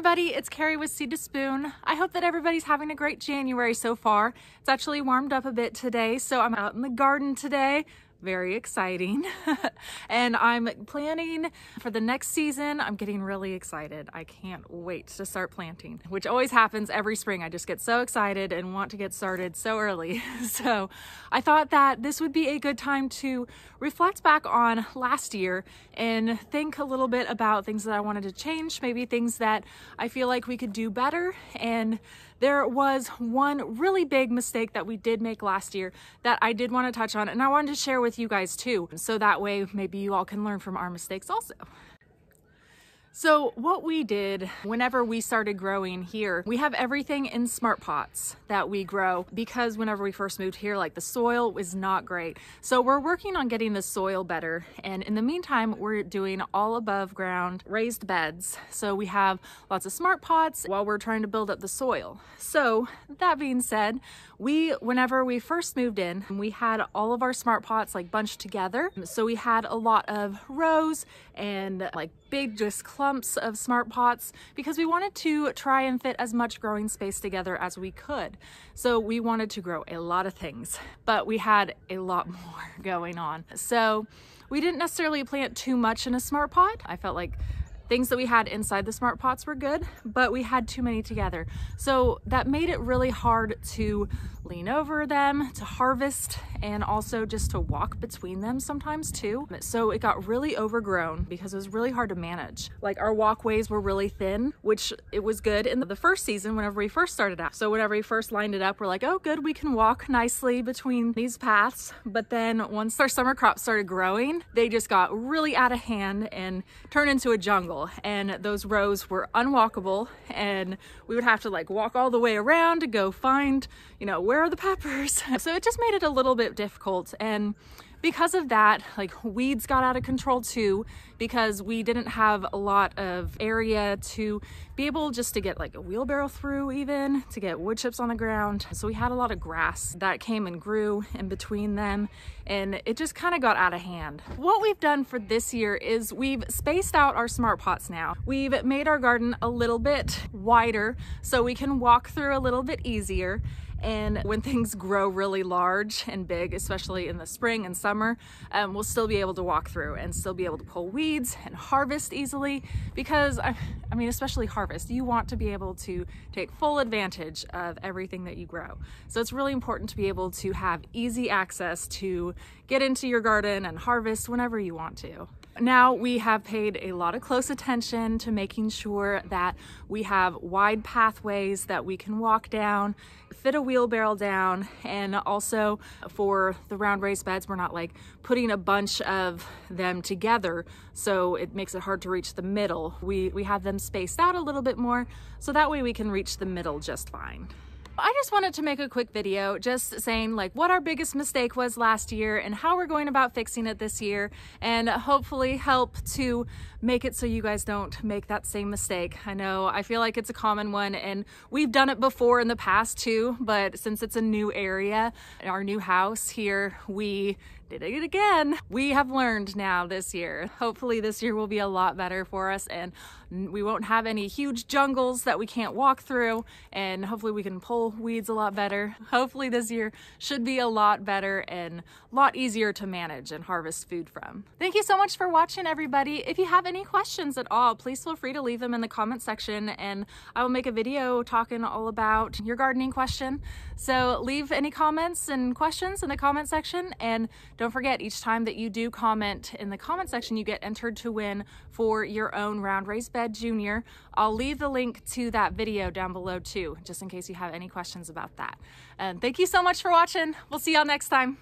everybody, it's Carrie with Seed to Spoon. I hope that everybody's having a great January so far. It's actually warmed up a bit today, so I'm out in the garden today. Very exciting. And I'm planning for the next season. I'm getting really excited. I can't wait to start planting, which always happens every spring. I just get so excited and want to get started so early. So I thought that this would be a good time to reflect back on last year and think a little bit about things that I wanted to change, maybe things that I feel like we could do better. And there was one really big mistake that we did make last year that I did want to touch on, and I wanted to share with you guys too, so that way maybe you all can learn from our mistakes also. So what we did whenever we started growing here, we have everything in smart pots that we grow because whenever we first moved here, like the soil was not great. So we're working on getting the soil better. And in the meantime, we're doing all above ground raised beds. So we have lots of smart pots while we're trying to build up the soil. So that being said, whenever we first moved in, we had all of our smart pots like bunched together. So we had a lot of rows and like big just clumps of smart pots because we wanted to try and fit as much growing space together as we could. So we wanted to grow a lot of things, but we had a lot more going on. So we didn't necessarily plant too much in a smart pot. I felt like things that we had inside the smart pots were good, but we had too many together. So that made it really hard to lean over them, to harvest, and also just to walk between them sometimes too. So it got really overgrown because it was really hard to manage. Like our walkways were really thin, which it was good in the first season whenever we first started out. So whenever we first lined it up, we're like, oh good, we can walk nicely between these paths. But then once our summer crops started growing, they just got really out of hand and turned into a jungle. And those rows were unwalkable, and we would have to like walk all the way around to go find, where are the peppers? So it just made it a little bit difficult. And because of that, like weeds got out of control too, because we didn't have a lot of area to be able just to get like a wheelbarrow through, even to get wood chips on the ground. So we had a lot of grass that came and grew in between them, and it just kind of got out of hand. What we've done for this year is we've spaced out our smart pots now. We've made our garden a little bit wider so we can walk through a little bit easier. And when things grow really large and big, especially in the spring and summer, we'll still be able to walk through and still be able to pull weeds and harvest easily because, I mean, especially harvest, you want to be able to take full advantage of everything that you grow. So it's really important to be able to have easy access to get into your garden and harvest whenever you want to. Now we have paid a lot of close attention to making sure that we have wide pathways that we can walk down, fit a wheelbarrow down, and also for the round raised beds, we're not like putting a bunch of them together so it makes it hard to reach the middle. We have them spaced out a little bit more so that way we can reach the middle just fine. I just wanted to make a quick video just saying like what our biggest mistake was last year and how we're going about fixing it this year, and hopefully help to make it so you guys don't make that same mistake. I feel like it's a common one and we've done it before in the past too, but since it's a new area, our new house here, we did it again. We have learned now this year. Hopefully this year will be a lot better for us and we won't have any huge jungles that we can't walk through, and hopefully we can pull weeds a lot better. Hopefully this year should be a lot better and a lot easier to manage and harvest food from. Thank you so much for watching, everybody. If you have any questions at all, please feel free to leave them in the comment section and I will make a video talking all about your gardening question. So leave any comments and questions in the comment section, and don't forget, each time that you do comment in the comment section, you get entered to win for your own round raised bed junior. I'll leave the link to that video down below too, just in case you have any questions about that. And thank you so much for watching. We'll see y'all next time.